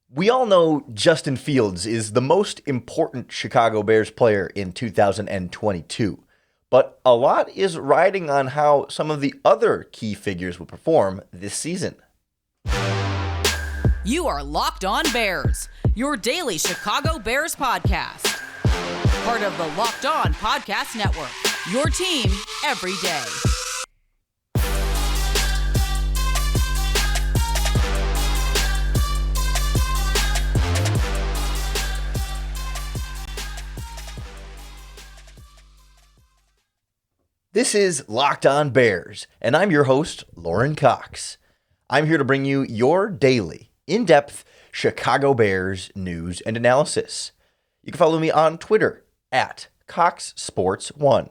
We all know Justin Fields is the most important Chicago Bears player in 2022, but a lot is riding on how some of the other key figures will perform this season. You are Locked On Bears, your daily Chicago Bears podcast. Part of the Locked On Podcast Network, your team every day. This is Locked On Bears, and I'm your host, Lorin Cox. I'm here to bring you your daily, in-depth Chicago Bears news and analysis. You can follow me on Twitter at CoxSports1.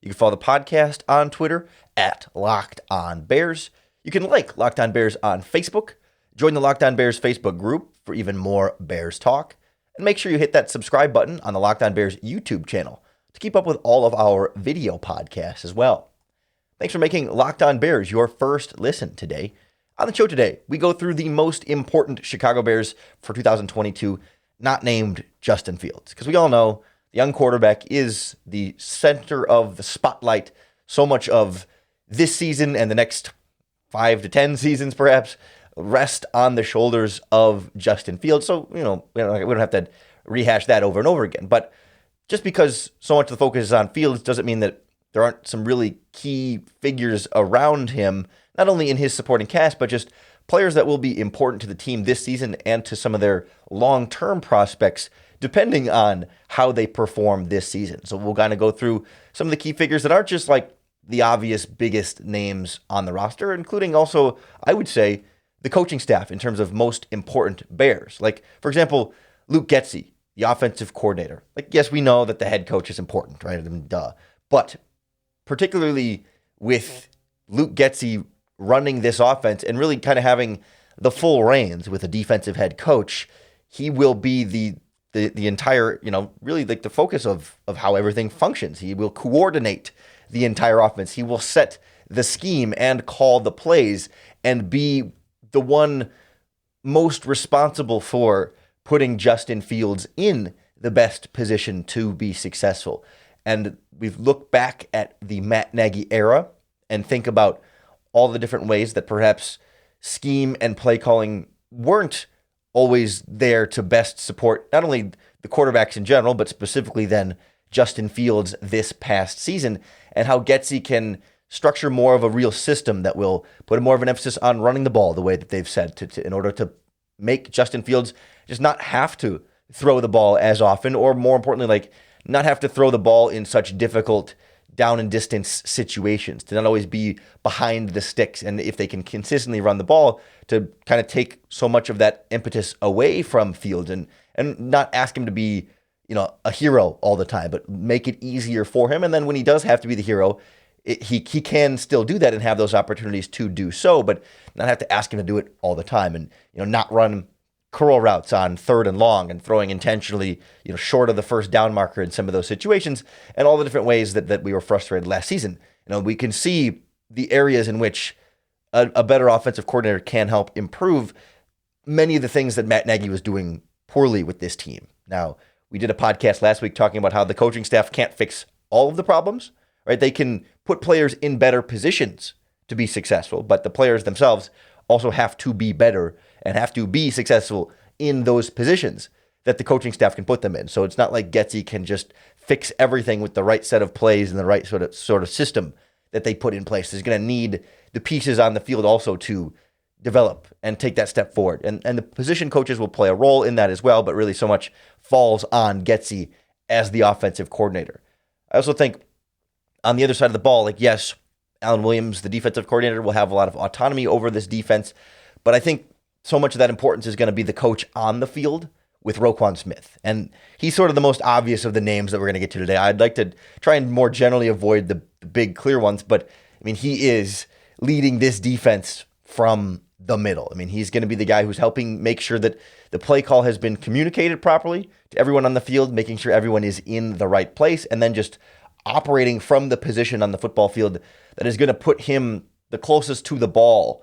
You can follow the podcast on Twitter at Locked On Bears. You can like Locked On Bears on Facebook. Join the Locked On Bears Facebook group for even more Bears talk. And make sure you hit that subscribe button on the Locked On Bears YouTube channel to keep up with all of our video podcasts as well. Thanks for making Locked On Bears your first listen today. On the show today, we go through the most important Chicago Bears for 2022, not named Justin Fields, because we all know the young quarterback is the center of the spotlight. So much of this season and the next 5 to 10 seasons perhaps rest on the shoulders of Justin Fields. So, we don't have to rehash that over and over again. But just because so much of the focus is on Fields doesn't mean that there aren't some really key figures around him, not only in his supporting cast, but just players that will be important to the team this season and to some of their long-term prospects, depending on how they perform this season. So we'll kind of go through some of the key figures that aren't just like the obvious biggest names on the roster, including also, I would say, the coaching staff in terms of most important Bears. Like, for example, Luke Getsy, the offensive coordinator. Like, yes, we know that the head coach is important, right? I mean, duh. But particularly with Luke Getsy running this offense and really kind of having the full reins with a defensive head coach, he will be the entire, really like the focus of how everything functions. He will coordinate the entire offense. He will set the scheme and call the plays and be the one most responsible for putting Justin Fields in the best position to be successful. And we've looked back at the Matt Nagy era and think about all the different ways that perhaps scheme and play calling weren't always there to best support not only the quarterbacks in general, but specifically then Justin Fields this past season, and how Getsy can structure more of a real system that will put more of an emphasis on running the ball the way that they've said in order to make Justin Fields just not have to throw the ball as often, or more importantly, like not have to throw the ball in such difficult down and distance situations, to not always be behind the sticks. And if they can consistently run the ball, to kind of take so much of that impetus away from Fields and not ask him to be, a hero all the time, but make it easier for him. And then when he does have to be the hero, he can still do that and have those opportunities to do so, but not have to ask him to do it all the time, and not run curl routes on 3rd and long and throwing intentionally short of the first down marker in some of those situations, and all the different ways that we were frustrated last season. We can see the areas in which a better offensive coordinator can help improve many of the things that Matt Nagy was doing poorly with this team. Now, we did a podcast last week talking about how the coaching staff can't fix all of the problems, right? They can put players in better positions to be successful, but the players themselves also have to be better and have to be successful in those positions that the coaching staff can put them in. So it's not like Getsy can just fix everything with the right set of plays and the right sort of system that they put in place. There's going to need the pieces on the field also to develop and take that step forward. And the position coaches will play a role in that as well, but really so much falls on Getsy as the offensive coordinator. I also think on the other side of the ball, yes, Alan Williams, the defensive coordinator, will have a lot of autonomy over this defense, but I think so much of that importance is going to be the coach on the field with Roquan Smith. And he's sort of the most obvious of the names that we're going to get to today. I'd like to try and more generally avoid the big clear ones, but he is leading this defense from the middle. He's going to be the guy who's helping make sure that the play call has been communicated properly to everyone on the field, making sure everyone is in the right place, and then just operating from the position on the football field that is going to put him the closest to the ball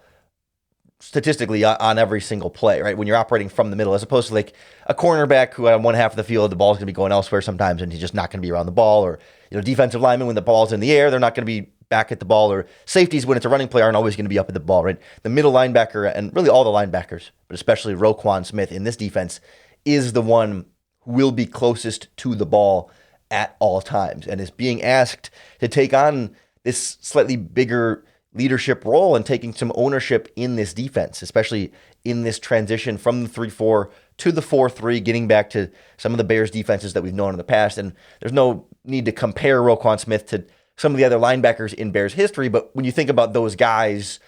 statistically on every single play, right? When you're operating from the middle, as opposed to like a cornerback who on one half of the field, the ball's going to be going elsewhere sometimes, and he's just not going to be around the ball. Or, defensive linemen, when the ball's in the air, they're not going to be back at the ball. Or safeties, when it's a running play, aren't always going to be up at the ball, right? The middle linebacker, and really all the linebackers, but especially Roquan Smith in this defense, is the one who will be closest to the ball at all times, and is being asked to take on this slightly bigger leadership role and taking some ownership in this defense, especially in this transition from the 3-4 to the 4-3, getting back to some of the Bears defenses that we've known in the past. And there's no need to compare Roquan Smith to some of the other linebackers in Bears history, but when you think about those guys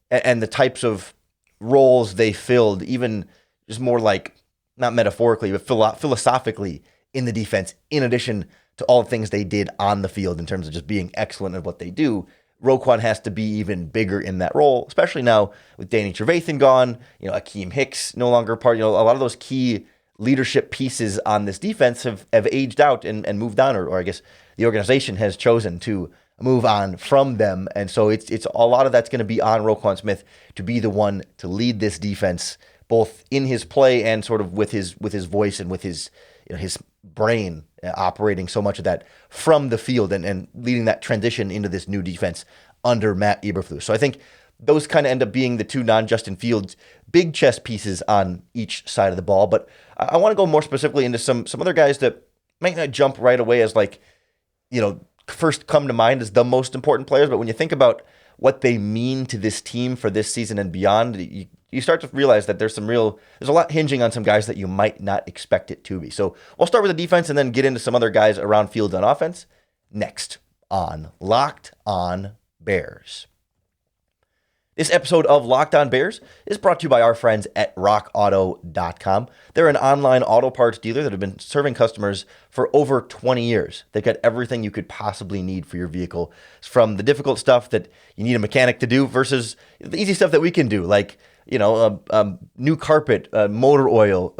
and the types of roles they filled, even just more like, not metaphorically, but philosophically in the defense, in addition to all the things they did on the field in terms of just being excellent at what they do, Roquan has to be even bigger in that role, especially now with Danny Trevathan gone, Akeem Hicks no longer part. A lot of those key leadership pieces on this defense have aged out and moved on, or I guess the organization has chosen to move on from them. And so it's a lot of that's going to be on Roquan Smith to be the one to lead this defense, both in his play and sort of with his voice and with his brain, operating so much of that from the field and leading that transition into this new defense under Matt Eberflus. So I think those kind of end up being the two non-Justin Fields big chess pieces on each side of the ball. But I want to go more specifically into some other guys that might not jump right away as first come to mind as the most important players. But when you think about what they mean to this team for this season and beyond, you start to realize that there's a lot hinging on some guys that you might not expect it to be. So we'll start with the defense and then get into some other guys around field on offense next on Locked On Bears. This episode of Locked On Bears is brought to you by our friends at rockauto.com. They're an online auto parts dealer that have been serving customers for over 20 years. They've got everything you could possibly need for your vehicle, from the difficult stuff that you need a mechanic to do versus the easy stuff that we can do, like new carpet, motor oil,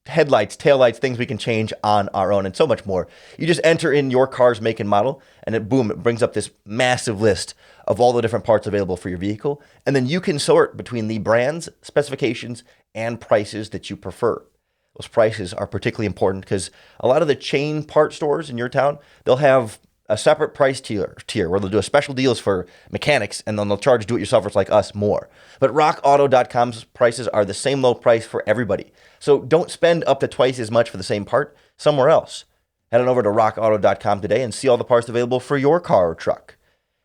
headlights, taillights, things we can change on our own, and so much more. You just enter in your car's make and model, and it brings up this massive list of all the different parts available for your vehicle. And then you can sort between the brands, specifications, and prices that you prefer. Those prices are particularly important because a lot of the chain part stores in your town, they'll have a separate price tier where they'll do special deals for mechanics, and then they'll charge do-it-yourselfers like us more. But rockauto.com's prices are the same low price for everybody. So don't spend up to twice as much for the same part somewhere else. Head on over to rockauto.com today and see all the parts available for your car or truck.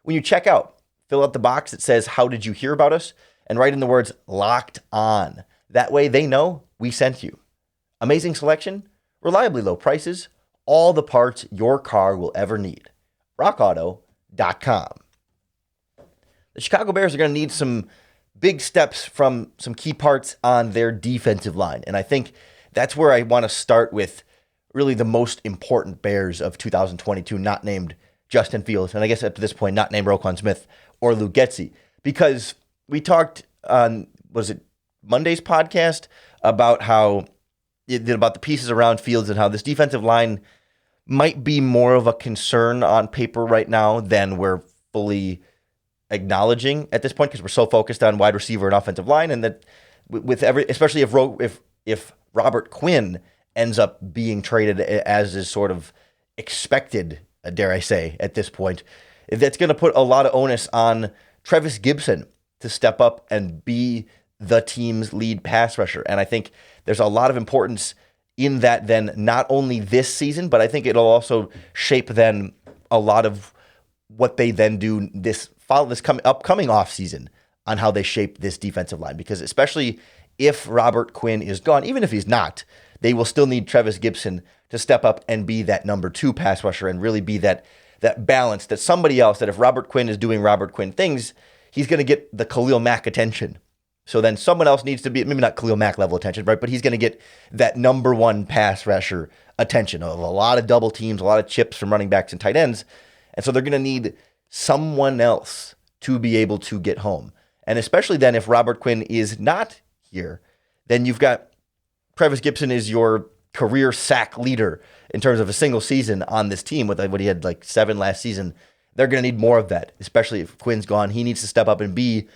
When you check out, fill out the box that says, "How did you hear about us?" and write in the words "Locked On." That way they know we sent you. Amazing selection, reliably low prices, all the parts your car will ever need. rockauto.com. The Chicago Bears are going to need some big steps from some key parts on their defensive line. And I think that's where I want to start with really the most important Bears of 2022, not named Justin Fields. And I guess up to this point, not named Roquan Smith or Luke Getsy. Because we talked on, Monday's podcast about about the pieces around Fields and how this defensive line might be more of a concern on paper right now than we're fully acknowledging at this point, because we're so focused on wide receiver and offensive line, and that especially if Robert Quinn ends up being traded as is sort of expected, dare I say, at this point, that's going to put a lot of onus on Trevis Gibson to step up and be the team's lead pass rusher. And I think there's a lot of importance in that then, not only this season, but I think it'll also shape then a lot of what they then do upcoming offseason on how they shape this defensive line. Because especially if Robert Quinn is gone, even if he's not, they will still need Trevis Gibson to step up and be that number 2 pass rusher and really be that balance, that somebody else, that if Robert Quinn is doing Robert Quinn things, he's going to get the Khalil Mack attention. So then someone else needs to be, maybe not Khalil Mack level attention, right? But he's going to get that number 1 pass rusher attention of a lot of double teams, a lot of chips from running backs and tight ends. And so they're going to need someone else to be able to get home. And especially then if Robert Quinn is not here, then you've got Trevis Gibson is your career sack leader in terms of a single season on this team with what he had 7 last season. They're going to need more of that, especially if Quinn's gone. He needs to step up and be,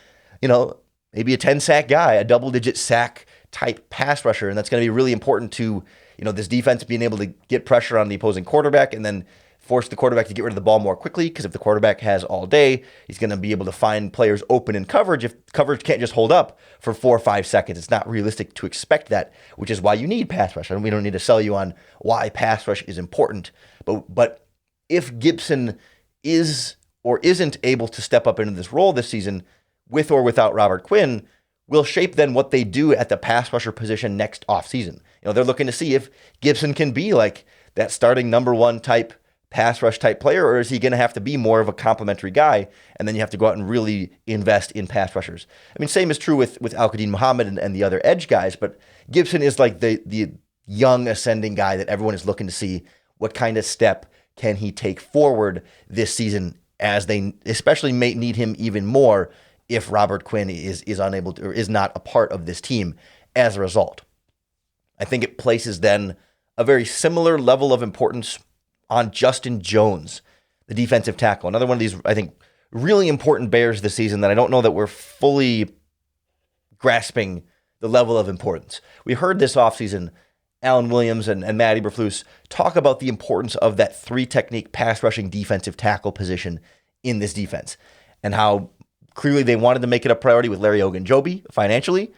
maybe a 10-sack guy, a double-digit sack type pass rusher, and that's going to be really important to, this defense being able to get pressure on the opposing quarterback and then force the quarterback to get rid of the ball more quickly, because if the quarterback has all day, he's going to be able to find players open in coverage. If coverage can't just hold up for 4 or 5 seconds, it's not realistic to expect that, which is why you need pass rush. And we don't need to sell you on why pass rush is important. But if Gibson is or isn't able to step up into this role this season, with or without Robert Quinn, will shape then what they do at the pass rusher position next offseason. They're looking to see if Gibson can be like that starting number one type pass rush type player, or is he going to have to be more of a complementary guy, and then you have to go out and really invest in pass rushers. I mean, same is true with Al-Qadim Muhammad and the other edge guys, but Gibson is like the young ascending guy that everyone is looking to see what kind of step can he take forward this season, as they especially may need him even more if Robert Quinn is unable to, or is not a part of this team as a result. I think it places then a very similar level of importance on Justin Jones, the defensive tackle. Another one of these, I think, really important Bears this season that I don't know that we're fully grasping the level of importance. We heard this offseason Alan Williams and Matt Eberflus talk about the importance of that 3-technique pass rushing defensive tackle position in this defense, and how clearly they wanted to make it a priority with Larry Ogunjobi financially.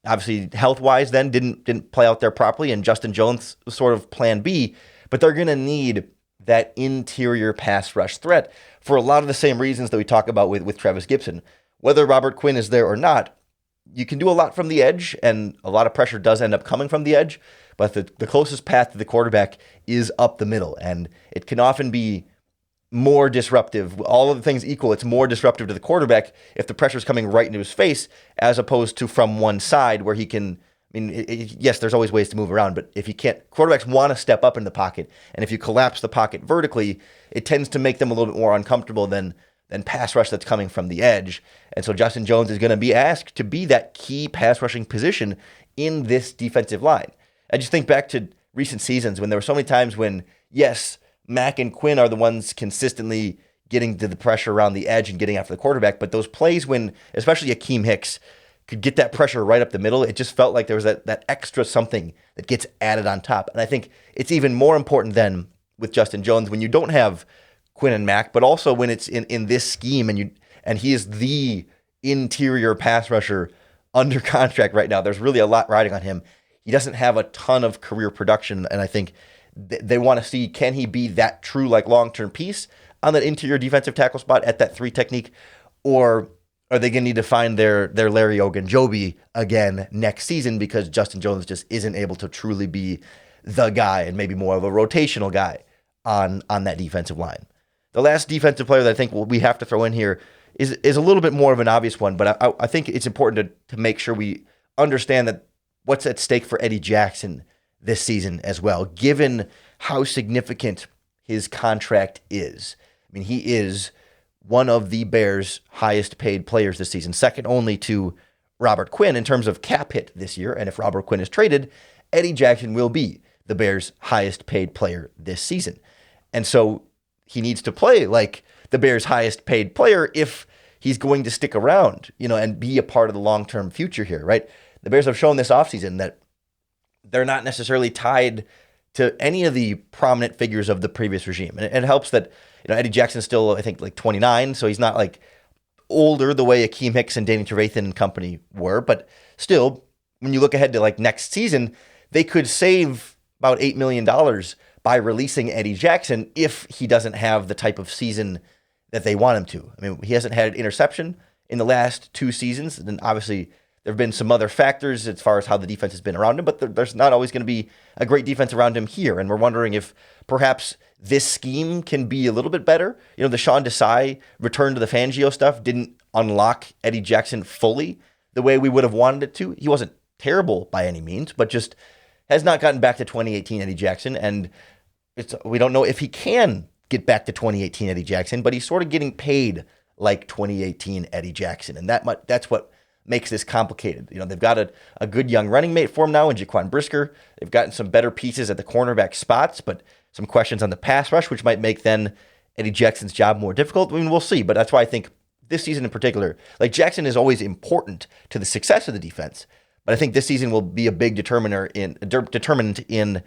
Obviously, health-wise then didn't play out there properly, and Justin Jones was sort of plan B, but they're going to need that interior pass rush threat for a lot of the same reasons that we talk about with Travis Gibson. Whether Robert Quinn is there or not, you can do a lot from the edge, and a lot of pressure does end up coming from the edge, but the closest path to the quarterback is up the middle, and it can often be more disruptive. All of the things equal, it's more disruptive to the quarterback if the pressure is coming right into his face, as opposed to from one side where he can, yes, there's always ways to move around, but if you can't, quarterbacks want to step up in the pocket, and if you collapse the pocket vertically, it tends to make them a little bit more uncomfortable than pass rush that's coming from the edge. And so Justin Jones is going to be asked to be that key pass rushing position in this defensive line. I just think back to recent seasons when there were so many times when, yes, Mack and Quinn are the ones consistently getting to the pressure around the edge and getting after the quarterback, but those plays when, especially Akeem Hicks, could get that pressure right up the middle, it just felt like there was that extra something that gets added on top. And I think it's even more important then with Justin Jones when you don't have Quinn and Mack, but also when it's in this scheme and he is the interior pass rusher under contract right now. There's really a lot riding on him. He doesn't have a ton of career production, and I think they want to see, can he be that true long-term piece on that interior defensive tackle spot at that 3 technique, or are they going to need to find their Larry Ogunjobi again next season because Justin Jones just isn't able to truly be the guy and maybe more of a rotational guy on that defensive line. The last defensive player that I think we have to throw in here is a little bit more of an obvious one, but I think it's important to make sure we understand that what's at stake for Eddie Jackson this season as well, given how significant his contract is. He is one of the Bears' highest paid players this season, second only to Robert Quinn in terms of cap hit this year. And if Robert Quinn is traded, Eddie Jackson will be the Bears' highest paid player this season. And so he needs to play like the Bears' highest paid player if he's going to stick around, and be a part of the long-term future here, right? The Bears have shown this offseason that they're not necessarily tied to any of the prominent figures of the previous regime. And it helps that, Eddie Jackson's still, I think, 29, so he's not older the way Akeem Hicks and Danny Trevathan and company were, but still, when you look ahead to next season, they could save about $8 million by releasing Eddie Jackson if he doesn't have the type of season that they want him to. He hasn't had an interception in the last 2 seasons, and obviously there have been some other factors as far as how the defense has been around him, but there's not always going to be a great defense around him here. And we're wondering if perhaps this scheme can be a little bit better. The Sean Desai return to the Fangio stuff didn't unlock Eddie Jackson fully the way we would have wanted it to. He wasn't terrible by any means, but just has not gotten back to 2018 Eddie Jackson. And we don't know if he can get back to 2018 Eddie Jackson, but he's sort of getting paid like 2018 Eddie Jackson. And that's what makes this complicated. They've got a good young running mate for him now in Jaquan Brisker. They've gotten some better pieces at the cornerback spots, but some questions on the pass rush, which might make then Eddie Jackson's job more difficult. We'll see. But that's why I think this season in particular, like Jackson is always important to the success of the defense, but I think this season will be a big determinant in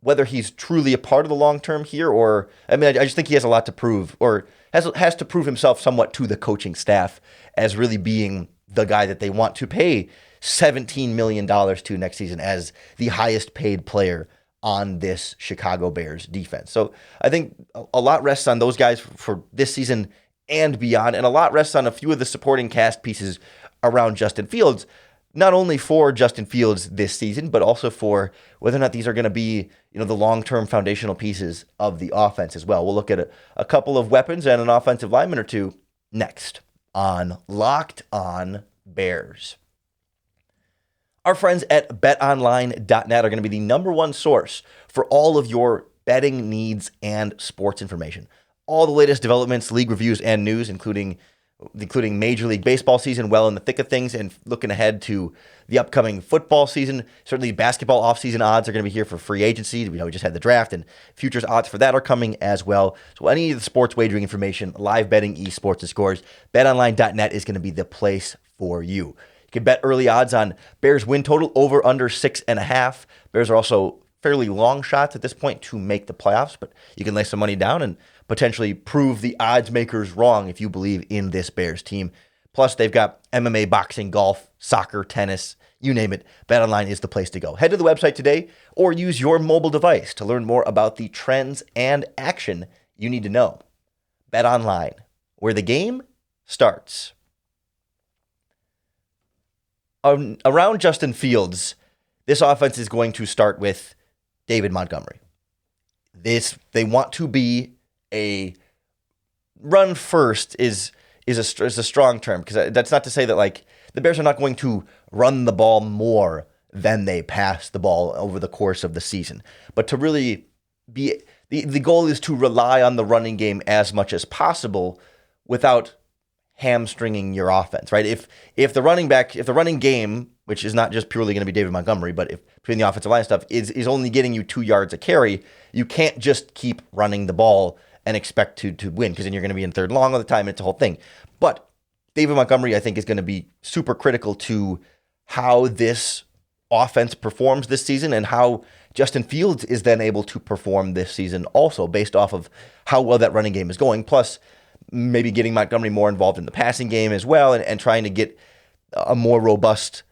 whether he's truly a part of the long term here, or I just think he has a lot to prove, or has to prove himself somewhat to the coaching staff as really being the guy that they want to pay $17 million to next season as the highest paid player on this Chicago Bears defense. So I think a lot rests on those guys for this season and beyond, and a lot rests on a few of the supporting cast pieces around Justin Fields, not only for Justin Fields this season, but also for whether or not these are going to be, the long-term foundational pieces of the offense as well. We'll look at a couple of weapons and an offensive lineman or two next on Locked On Bears. Our friends at BetOnline.net are going to be the number one source for all of your betting needs and sports information. All the latest developments, league reviews, and news, including Major League Baseball season well in the thick of things, and looking ahead to the upcoming football season. Certainly basketball offseason odds are going to be here for free agency. We just had the draft, and futures odds for that are coming as well. So any of the sports wagering information, live betting, esports, and scores, betonline.net is going to be the place for you. You can bet early odds on Bears win total over under 6.5. Bears are also fairly long shots at this point to make the playoffs, but you can lay some money down and potentially prove the odds makers wrong if you believe in this Bears team. Plus, they've got MMA, boxing, golf, soccer, tennis, you name it. BetOnline is the place to go. Head to the website today or use your mobile device to learn more about the trends and action you need to know. BetOnline, where the game starts. Around Justin Fields, this offense is going to start with David Montgomery. They want to be a run first is a strong term, because that's not to say that like the Bears are not going to run the ball more than they pass the ball over the course of the season, but to really be the goal is to rely on the running game as much as possible without hamstringing your offense, right? If the running game, which is not just purely going to be David Montgomery, but if between the offensive line stuff is only getting you 2 yards a carry, you can't just keep running the ball and expect to win, because then you're going to be in third long all the time. It's a whole thing. But David Montgomery, I think, is going to be super critical to how this offense performs this season and how Justin Fields is then able to perform this season also, based off of how well that running game is going. Plus, maybe getting Montgomery more involved in the passing game as well, and trying to get a more robust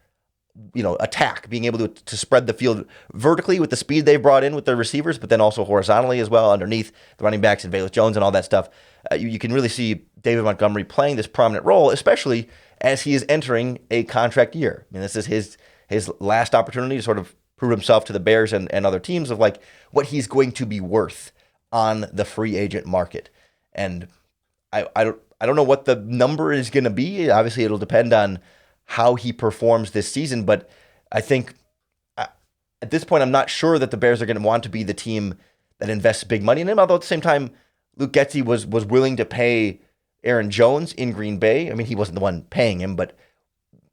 attack, being able to spread the field vertically with the speed they've brought in with their receivers, but then also horizontally as well underneath the running backs and Velus Jones and all that stuff. You can really see David Montgomery playing this prominent role, especially as he is entering a contract year. I mean, this is his last opportunity to sort of prove himself to the Bears and other teams of like what he's going to be worth on the free agent market. And I don't know what the number is going to be. Obviously, it'll depend on how he performs this season, but I think at this point, I'm not sure that the Bears are going to want to be the team that invests big money in him, although at the same time, Luke Getsy was willing to pay Aaron Jones in Green Bay. I mean, he wasn't the one paying him, but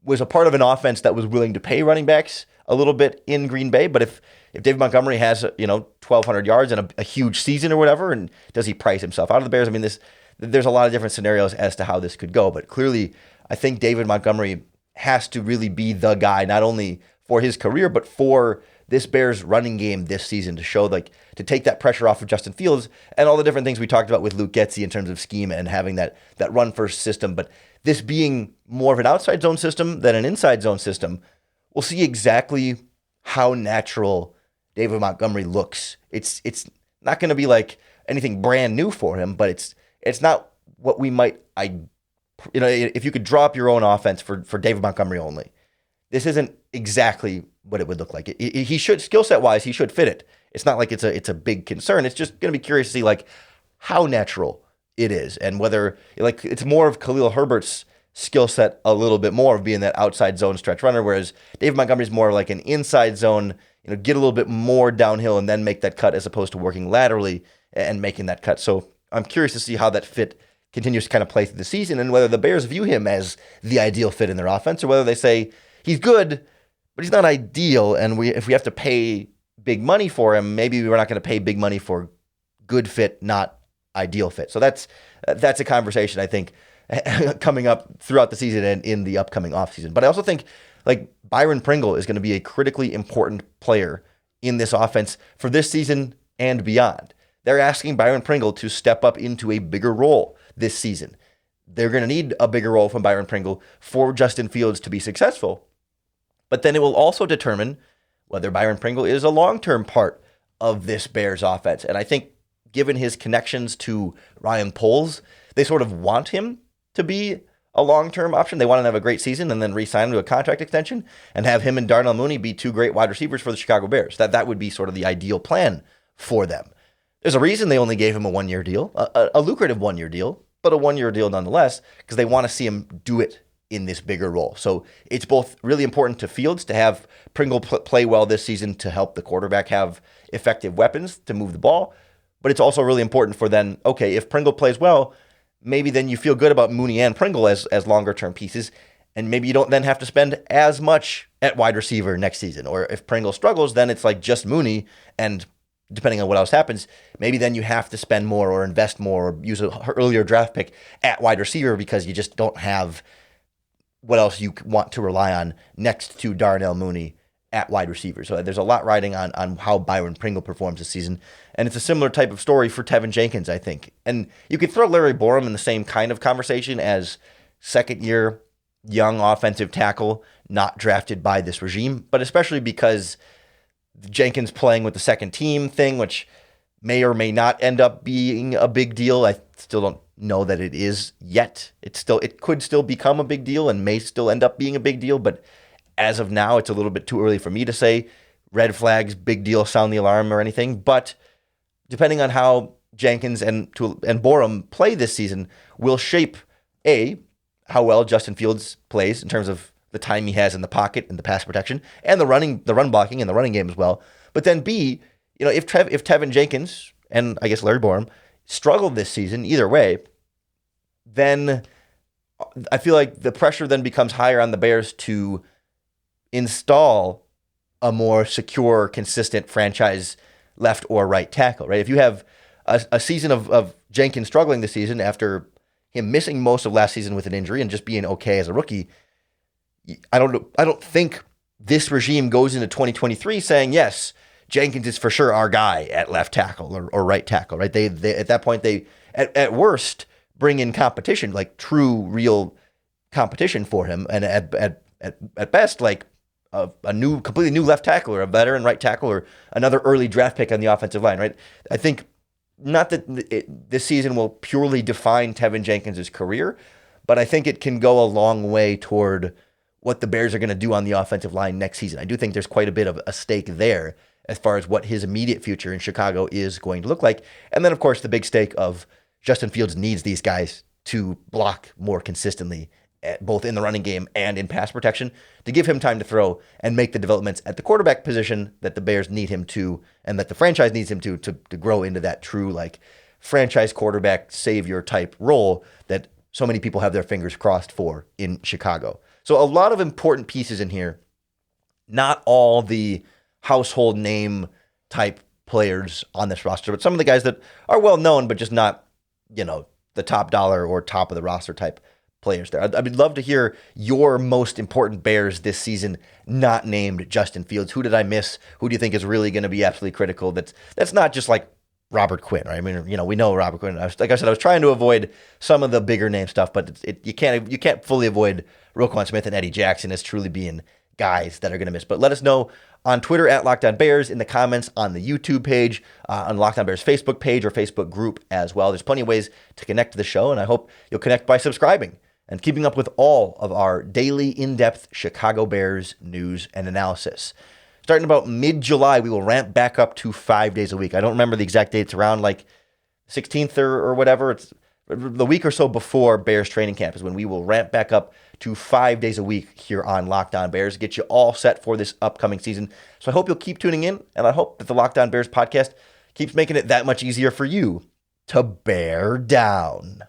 was a part of an offense that was willing to pay running backs a little bit in Green Bay. But if David Montgomery has 1,200 yards and a huge season or whatever, and does he price himself out of the Bears? I mean, there's a lot of different scenarios as to how this could go, but clearly, I think David Montgomery has to really be the guy, not only for his career, but for this Bears running game this season, to show to take that pressure off of Justin Fields and all the different things we talked about with Luke Getsy in terms of scheme and having that run first system. But this being more of an outside zone system than an inside zone system, we'll see exactly how natural David Montgomery looks. It's not going to be like anything brand new for him, but it's not what we might if you could draw up your own offense for David Montgomery only, this isn't exactly what it would look like. He should, skill set wise, he should fit it. It's not like it's a big concern. It's just going to be curious to see like how natural it is, and whether like it's more of Khalil Herbert's skill set a little bit more of being that outside zone stretch runner, whereas David Montgomery's more like an inside zone, get a little bit more downhill and then make that cut, as opposed to working laterally and making that cut. So I'm curious to see how that fit continues to kind of play through the season, and whether the Bears view him as the ideal fit in their offense, or whether they say he's good, but he's not ideal, and if we have to pay big money for him, maybe we're not going to pay big money for good fit, not ideal fit. So that's a conversation I think coming up throughout the season and in the upcoming offseason. But I also think like Byron Pringle is going to be a critically important player in this offense for this season and beyond. They're asking Byron Pringle to step up into a bigger role this season. They're going to need a bigger role from Byron Pringle for Justin Fields to be successful. But then it will also determine whether Byron Pringle is a long-term part of this Bears offense. And I think given his connections to Ryan Poles, they sort of want him to be a long-term option. They want to have a great season and then re-sign him to a contract extension and have him and Darnell Mooney be two great wide receivers for the Chicago Bears. That would be sort of the ideal plan for them. There's a reason they only gave him a one-year deal, a lucrative one-year deal, but a one-year deal nonetheless, because they want to see him do it in this bigger role. So it's both really important to Fields to have Pringle play well this season to help the quarterback have effective weapons to move the ball, but it's also really important for then, okay, if Pringle plays well, maybe then you feel good about Mooney and Pringle as longer-term pieces, and maybe you don't then have to spend as much at wide receiver next season. Or if Pringle struggles, then it's like just Mooney, and depending on what else happens, maybe then you have to spend more or invest more or use an earlier draft pick at wide receiver because you just don't have what else you want to rely on next to Darnell Mooney at wide receiver. So there's a lot riding on how Byron Pringle performs this season. And it's a similar type of story for Tevin Jenkins, I think. And you could throw Larry Borom in the same kind of conversation as second-year young offensive tackle, not drafted by this regime, but especially because Jenkins playing with the second team thing, which may or may not end up being a big deal. I still don't know that it is yet. It could still become a big deal and may still end up being a big deal, but as of now, it's a little bit too early for me to say red flags, big deal, sound the alarm or anything. But depending on how Jenkins and Borom play this season will shape how well Justin Fields plays in terms of the time he has in the pocket and the pass protection and the run blocking and the running game as well. But then B, if Tevin Jenkins and I guess Larry Borom struggled this season either way, then I feel like the pressure then becomes higher on the Bears to install a more secure, consistent franchise left or right tackle, right? If you have a season of Jenkins struggling this season after him missing most of last season with an injury and just being okay as a rookie, I don't think this regime goes into 2023 saying, yes, Jenkins is for sure our guy at left tackle or right tackle, right? They at that point, they at worst bring in competition, like true, real competition for him. And at best, like a completely new left tackle or a veteran right tackle or another early draft pick on the offensive line, right? I think not that this season will purely define Tevin Jenkins' career, but I think it can go a long way toward what the Bears are going to do on the offensive line next season. I do think there's quite a bit of a stake there as far as what his immediate future in Chicago is going to look like. And then, of course, the big stake of Justin Fields needs these guys to block more consistently, both in the running game and in pass protection, to give him time to throw and make the developments at the quarterback position that the Bears need him to and that the franchise needs him to grow into that true like franchise quarterback savior type role that so many people have their fingers crossed for in Chicago. So a lot of important pieces in here, not all the household name type players on this roster, but some of the guys that are well known, but just not, the top dollar or top of the roster type players there. I would love to hear your most important Bears this season, not named Justin Fields. Who did I miss? Who do you think is really going to be absolutely critical? That's not just like Robert Quinn, right? I mean, we know Robert Quinn. Like I said, I was trying to avoid some of the bigger name stuff, but you can't fully avoid Roquan Smith and Eddie Jackson as truly being guys that are going to miss. But let us know on Twitter at Locked On Bears, in the comments on the YouTube page, on Locked On Bears Facebook page or Facebook group as well. There's plenty of ways to connect to the show, and I hope you'll connect by subscribing and keeping up with all of our daily in-depth Chicago Bears news and analysis. Starting about mid-July, we will ramp back up to 5 days a week. I don't remember the exact date. It's around like 16th or whatever. It's the week or so before Bears training camp is when we will ramp back up to 5 days a week here on Locked On Bears, get you all set for this upcoming season. So I hope you'll keep tuning in, and I hope that the Locked On Bears podcast keeps making it that much easier for you to bear down.